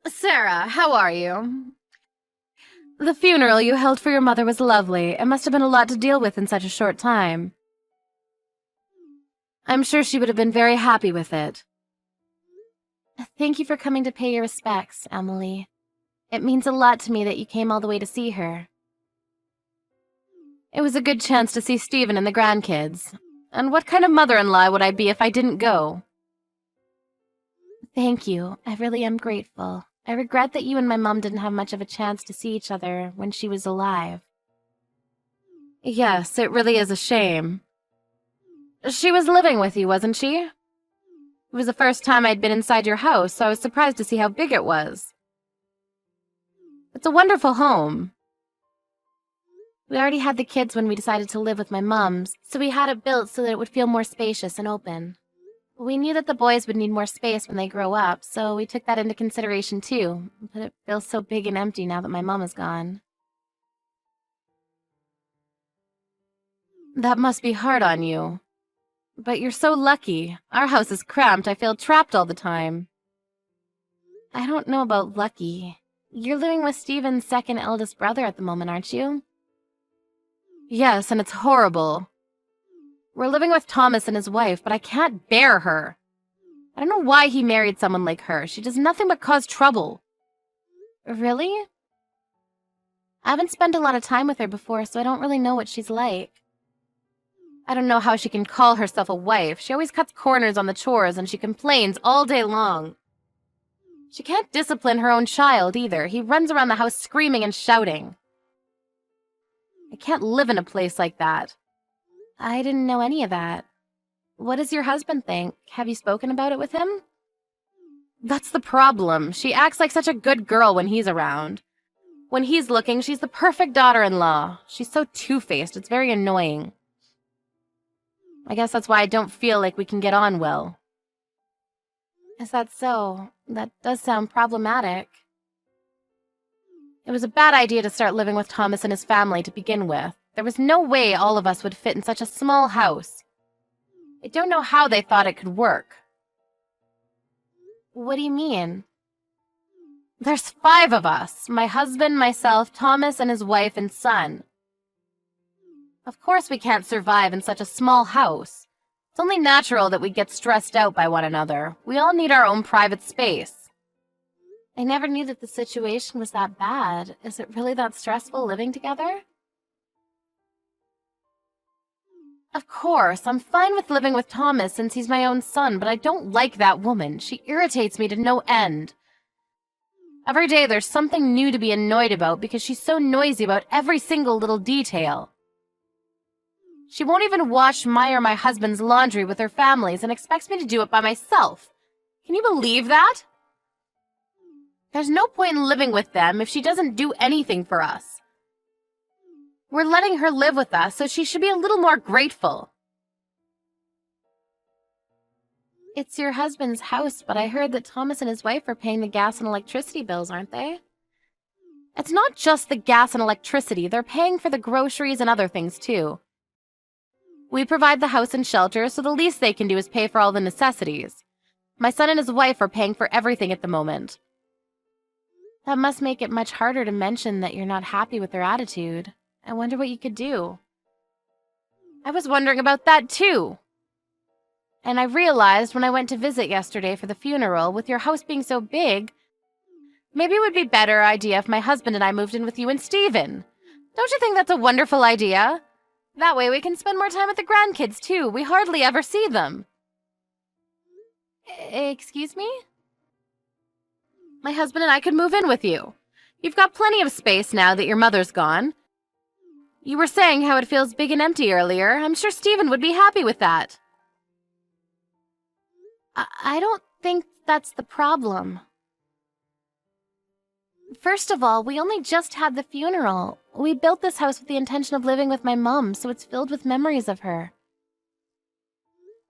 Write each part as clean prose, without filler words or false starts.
Sarah, how are you? The funeral you held for your mother was lovely. It must have been a lot to deal with in such a short time. I'm sure she would have been very happy with it. Thank you for coming to pay your respects, Emily. It means a lot to me that you came all the way to see her. It was a good chance to see Stephen and the grandkids. And what kind of mother-in-law would I be if I didn't go? Thank you. I really am grateful. I regret that you and my mom didn't have much of a chance to see each other when she was alive. Yes, it really is a shame. She was living with you, wasn't she? It was the first time I'd been inside your house, so I was surprised to see how big it was. It's a wonderful home. We already had the kids when we decided to live with my mom's, so we had it built so that it would feel more spacious and open. We knew that the boys would need more space when they grow up, so we took that into consideration too, but it feels so big and empty now that my mom is gone. That must be hard on you. But you're so lucky. Our house is cramped. I feel trapped all the time. I don't know about lucky. You're living with Stephen's second eldest brother at the moment, aren't you? Yes, and it's horrible. We're living with Thomas and his wife, but I can't bear her. I don't know why he married someone like her. She does nothing but cause trouble. Really? I haven't spent a lot of time with her before, so I don't really know what she's like. I don't know how she can call herself a wife. She always cuts corners on the chores, and she complains all day long. She can't discipline her own child, either. He runs around the house screaming and shouting. I can't live in a place like that. I didn't know any of that. What does your husband think? Have you spoken about it with him? That's the problem. She acts like such a good girl when he's around. When he's looking, she's the perfect daughter-in-law. She's so two-faced, it's very annoying. I guess that's why I don't feel like we can get on well. Is that so? That does sound problematic. It was a bad idea to start living with Thomas and his family to begin with. There was no way all of us would fit in such a small house. I don't know how they thought it could work. What do you mean? There's 5 of us. My husband, myself, Thomas, and his wife and son. Of course we can't survive in such a small house. It's only natural that we get stressed out by one another. We all need our own private space. I never knew that the situation was that bad. Is it really that stressful living together? Of course, I'm fine with living with Thomas since he's my own son, but I don't like that woman. She irritates me to no end. Every day there's something new to be annoyed about because she's so noisy about every single little detail. She won't even wash my or my husband's laundry with her families and expects me to do it by myself. Can you believe that? There's no point in living with them if she doesn't do anything for us. We're letting her live with us, so she should be a little more grateful. It's your husband's house, but I heard that Thomas and his wife are paying the gas and electricity bills, aren't they? It's not just the gas and electricity. They're paying for the groceries and other things, too. We provide the house and shelter, so the least they can do is pay for all the necessities. My son and his wife are paying for everything at the moment. That must make it much harder to mention that you're not happy with their attitude. I wonder what you could do. I was wondering about that, too. And I realized when I went to visit yesterday for the funeral, with your house being so big, maybe it would be a better idea if my husband and I moved in with you and Stephen. Don't you think that's a wonderful idea? That way we can spend more time with the grandkids, too. We hardly ever see them. Excuse me? My husband and I could move in with you. You've got plenty of space now that your mother's gone. You were saying how it feels big and empty earlier. I'm sure Stephen would be happy with that. I don't think that's the problem. First of all, we only just had the funeral. We built this house with the intention of living with my mom, so it's filled with memories of her.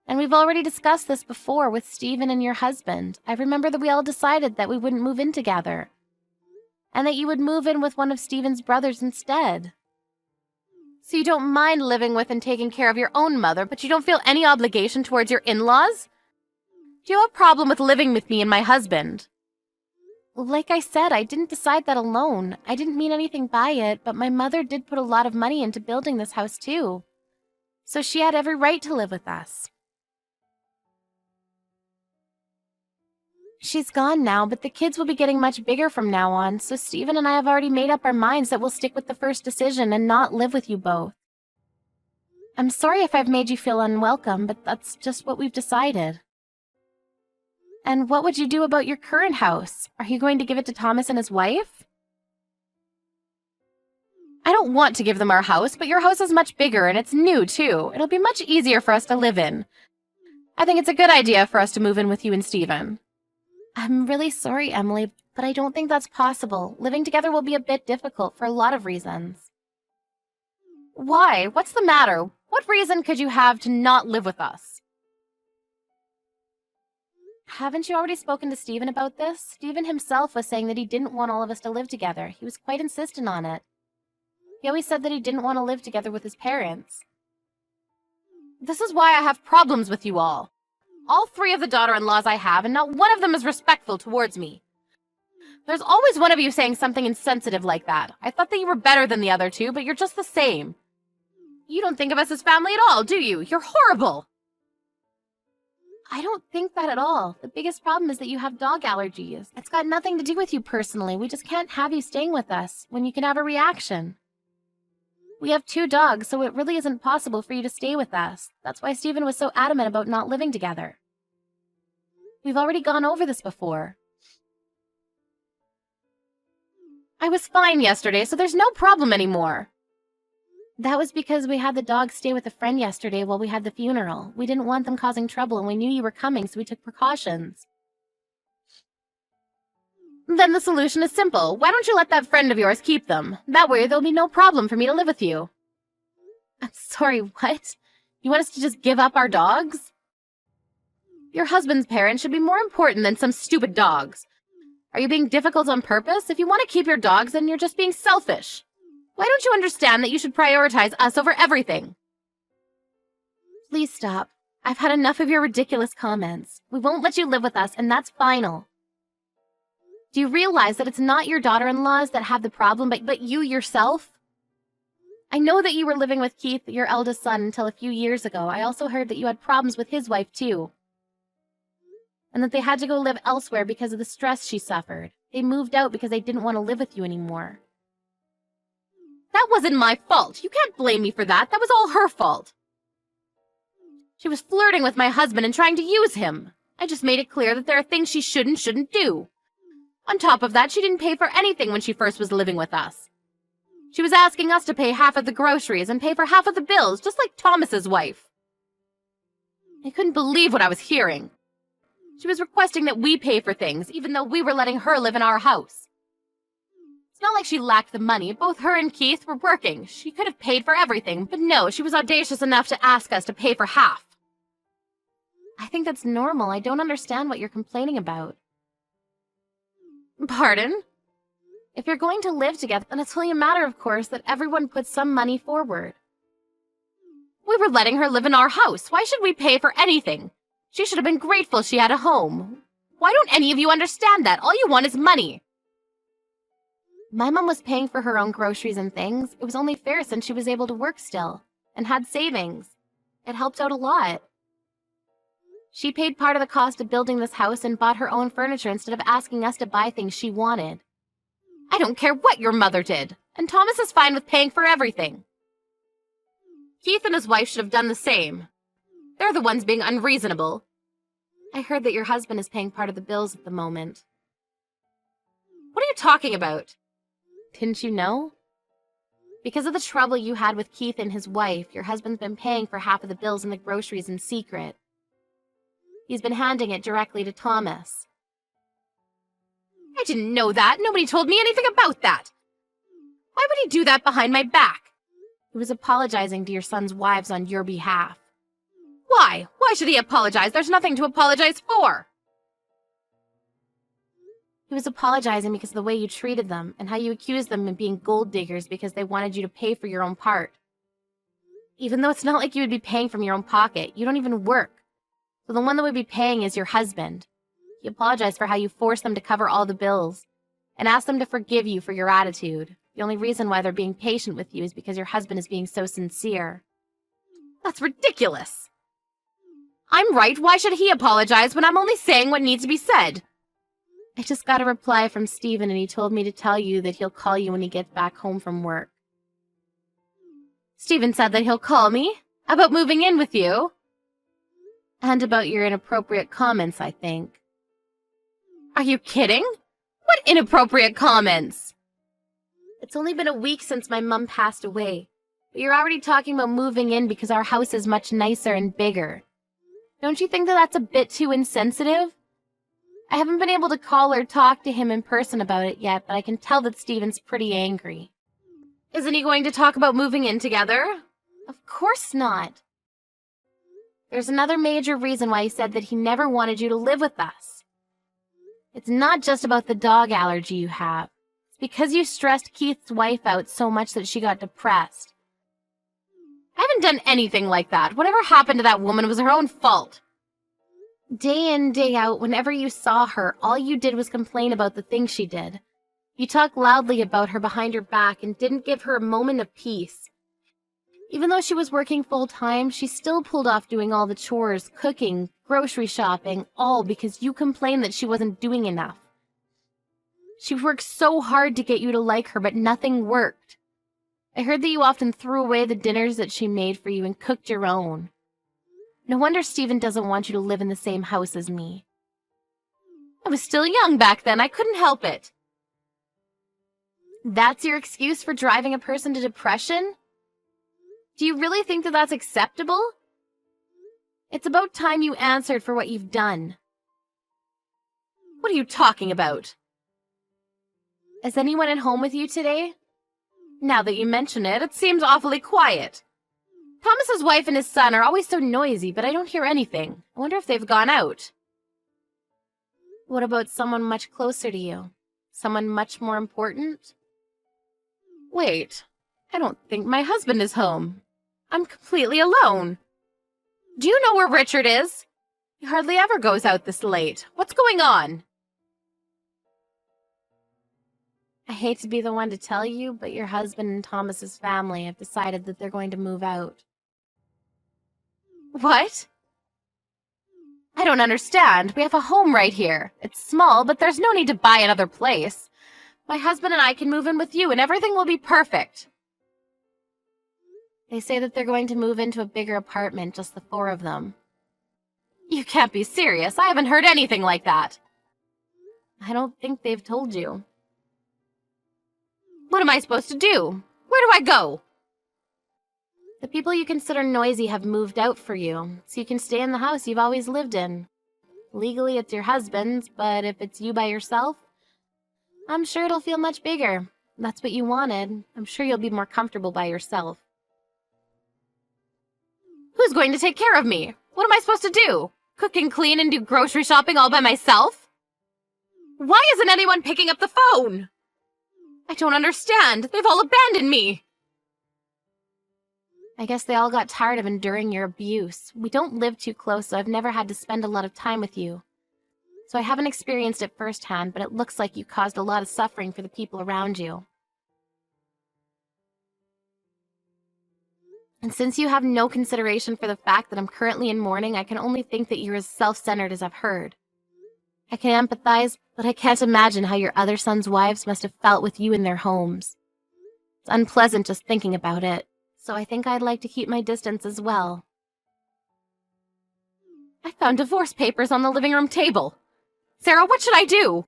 And we've already discussed this before with Stephen and your husband. I remember that we all decided that we wouldn't move in together, and that you would move in with one of Stephen's brothers instead. So you don't mind living with and taking care of your own mother, but you don't feel any obligation towards your in-laws? Do you have a problem with living with me and my husband? Like I said, I didn't decide that alone. I didn't mean anything by it, but my mother did put a lot of money into building this house too. So she had every right to live with us. She's gone now, but the kids will be getting much bigger from now on, so Stephen and I have already made up our minds that we'll stick with the first decision and not live with you both. I'm sorry if I've made you feel unwelcome, but that's just what we've decided. And what would you do about your current house? Are you going to give it to Thomas and his wife? I don't want to give them our house, but your house is much bigger and it's new, too. It'll be much easier for us to live in. I think it's a good idea for us to move in with you and Stephen. I'm really sorry, Emily, but I don't think that's possible. Living together will be a bit difficult for a lot of reasons. Why? What's the matter? What reason could you have to not live with us? Haven't you already spoken to Stephen about this? Stephen himself was saying that he didn't want all of us to live together. He was quite insistent on it. He always said that he didn't want to live together with his parents. This is why I have problems with you all. All 3 of the daughter-in-laws I have, and not one of them is respectful towards me. There's always one of you saying something insensitive like that. I thought that you were better than the other 2, but you're just the same. You don't think of us as family at all, do you? You're horrible. I don't think that at all. The biggest problem is that you have dog allergies. It's got nothing to do with you personally. We just can't have you staying with us when you can have a reaction. We have 2 dogs, so it really isn't possible for you to stay with us. That's why Stephen was so adamant about not living together. We've already gone over this before. I was fine yesterday, so there's no problem anymore. That was because we had the dogs stay with a friend yesterday while we had the funeral. We didn't want them causing trouble, and we knew you were coming, so we took precautions. Then the solution is simple. Why don't you let that friend of yours keep them? That way there'll be no problem for me to live with you. I'm sorry, what? You want us to just give up our dogs? Your husband's parents should be more important than some stupid dogs. Are you being difficult on purpose? If you want to keep your dogs, then you're just being selfish. Why don't you understand that you should prioritize us over everything? Please stop. I've had enough of your ridiculous comments. We won't let you live with us, and that's final. Do you realize that it's not your daughter-in-laws that have the problem, but you yourself? I know that you were living with Keith, your eldest son, until a few years ago. I also heard that you had problems with his wife, too. And that they had to go live elsewhere because of the stress she suffered. They moved out because they didn't want to live with you anymore. That wasn't my fault. You can't blame me for that. That was all her fault. She was flirting with my husband and trying to use him. I just made it clear that there are things she shouldn't do. On top of that, she didn't pay for anything when she first was living with us. She was asking us to pay half of the groceries and pay for half of the bills, just like Thomas's wife. I couldn't believe what I was hearing. She was requesting that we pay for things, even though we were letting her live in our house. It's not like she lacked the money. Both her and Keith were working. She could have paid for everything, but no, she was audacious enough to ask us to pay for half. I think that's normal. I don't understand what you're complaining about. Pardon? If you're going to live together, then it's only a matter, of course, that everyone puts some money forward. We were letting her live in our house. Why should we pay for anything? She should have been grateful she had a home. Why don't any of you understand that? All you want is money. My mom was paying for her own groceries and things. It was only fair since she was able to work still and had savings. It helped out a lot. She paid part of the cost of building this house and bought her own furniture instead of asking us to buy things she wanted. I don't care what your mother did, and Thomas is fine with paying for everything. Keith and his wife should have done the same. They're the ones being unreasonable. I heard that your husband is paying part of the bills at the moment. What are you talking about? Didn't you know? Because of the trouble you had with Keith and his wife, your husband's been paying for half of the bills and the groceries in secret. He's been handing it directly to Thomas. I didn't know that. Nobody told me anything about that. Why would he do that behind my back? He was apologizing to your son's wives on your behalf. Why? Why should he apologize? There's nothing to apologize for. He was apologizing because of the way you treated them and how you accused them of being gold diggers because they wanted you to pay for your own part. Even though it's not like you would be paying from your own pocket, you don't even work. So the one that would be paying is your husband. He apologized for how you forced them to cover all the bills and ask them to forgive you for your attitude. The only reason why they're being patient with you is because your husband is being so sincere. That's ridiculous. I'm right. Why should he apologize when I'm only saying what needs to be said? I just got a reply from Steven, and he told me to tell you that he'll call you when he gets back home from work. Steven said that he'll call me? About moving in with you? And about your inappropriate comments, I think. Are you kidding? What inappropriate comments? It's only been a week since my mum passed away, but you're already talking about moving in because our house is much nicer and bigger. Don't you think that that's a bit too insensitive? I haven't been able to call or talk to him in person about it yet, but I can tell that Steven's pretty angry. Isn't he going to talk about moving in together? Of course not. There's another major reason why he said that he never wanted you to live with us. It's not just about the dog allergy you have. It's because you stressed Keith's wife out so much that she got depressed. I haven't done anything like that. Whatever happened to that woman was her own fault. Day in, day out, whenever you saw her, all you did was complain about the things she did. You talked loudly about her behind her back and didn't give her a moment of peace. Even though she was working full-time, she still pulled off doing all the chores, cooking, grocery shopping, all because you complained that she wasn't doing enough. She worked so hard to get you to like her, but nothing worked. I heard that you often threw away the dinners that she made for you and cooked your own. No wonder Steven doesn't want you to live in the same house as me. I was still young back then. I couldn't help it. That's your excuse for driving a person to depression? Do you really think that that's acceptable? It's about time you answered for what you've done. What are you talking about? Is anyone at home with you today? Now that you mention it, it seems awfully quiet. Thomas's wife and his son are always so noisy, but I don't hear anything. I wonder if they've gone out. What about someone much closer to you? Someone much more important? Wait, I don't think my husband is home. I'm completely alone. Do you know where Richard is? He hardly ever goes out this late. What's going on? I hate to be the one to tell you, but your husband and Thomas's family have decided that they're going to move out. What? I don't understand. We have a home right here. It's small, but there's no need to buy another place. My husband and I can move in with you, and everything will be perfect. They say that they're going to move into a bigger apartment, just the four of them. You can't be serious. I haven't heard anything like that. I don't think they've told you. What am I supposed to do? Where do I go? The people you consider noisy have moved out for you, so you can stay in the house you've always lived in. Legally, it's your husband's, but if it's you by yourself, I'm sure it'll feel much bigger. That's what you wanted. I'm sure you'll be more comfortable by yourself. Who's going to take care of me? What am I supposed to do? Cook and clean and do grocery shopping all by myself? Why isn't anyone picking up the phone? I don't understand. They've all abandoned me. I guess they all got tired of enduring your abuse. We don't live too close, so I've never had to spend a lot of time with you. So I haven't experienced it firsthand, but it looks like you caused a lot of suffering for the people around you. And since you have no consideration for the fact that I'm currently in mourning, I can only think that you're as self-centered as I've heard. I can empathize, but I can't imagine how your other sons' wives must have felt with you in their homes. It's unpleasant just thinking about it, so I think I'd like to keep my distance as well. I found divorce papers on the living room table. Sarah, what should I do?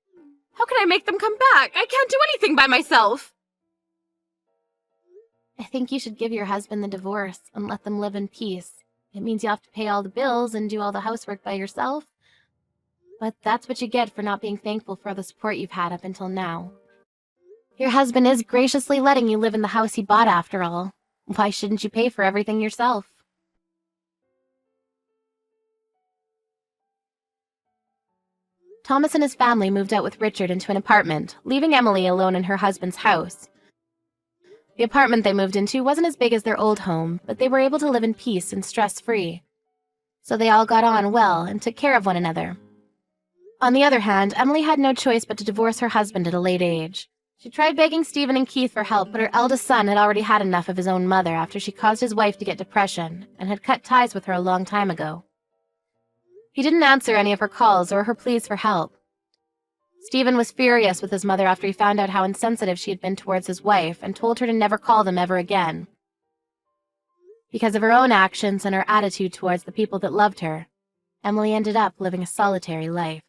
How can I make them come back? I can't do anything by myself. I think you should give your husband the divorce and let them live in peace. It means you have to pay all the bills and do all the housework by yourself. But that's what you get for not being thankful for the support you've had up until now. Your husband is graciously letting you live in the house he bought after all. Why shouldn't you pay for everything yourself? Thomas and his family moved out with Richard into an apartment, leaving Emily alone in her husband's house. The apartment they moved into wasn't as big as their old home, but they were able to live in peace and stress-free. So they all got on well and took care of one another. On the other hand, Emily had no choice but to divorce her husband at a late age. She tried begging Stephen and Keith for help, but her eldest son had already had enough of his own mother after she caused his wife to get depression and had cut ties with her a long time ago. He didn't answer any of her calls or her pleas for help. Stephen was furious with his mother after he found out how insensitive she had been towards his wife and told her to never call them ever again. Because of her own actions and her attitude towards the people that loved her, Emily ended up living a solitary life.